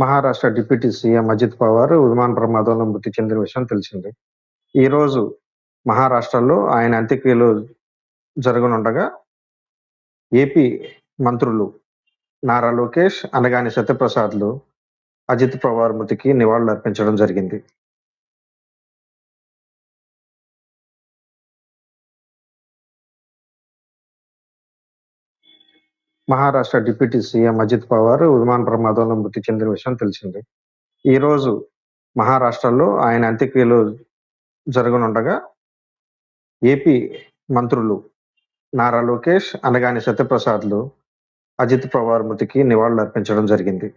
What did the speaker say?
Maharashtra deputy CM Ajit Pawar విమాన ప్రమాదంలో మృతి చెందిన విషయం తెలిసిందే. ఈరోజు మహారాష్ట్రలో ఆయన అంత్యక్రియలు జరగనుండగా ఏపీ మంత్రులు నారా లోకేష్, అనగాని సత్యప్రసాద్లు అజిత్ పవార్ మృతికి నివాళులర్పించడం జరిగింది. మహారాష్ట్ర డిప్యూటీ సీఎం అజిత్ పవార్ విమాన ప్రమాదంలో మృతి చెందిన విషయం తెలిసిందే. ఈరోజు మహారాష్ట్రలో ఆయన అంత్యక్రియలు జరగనుండగా ఏపీ మంత్రులు నారా లోకేష్, అనగాని సత్యప్రసాద్లు అజిత్ పవార్ మృతికి నివాళులర్పించడం జరిగింది.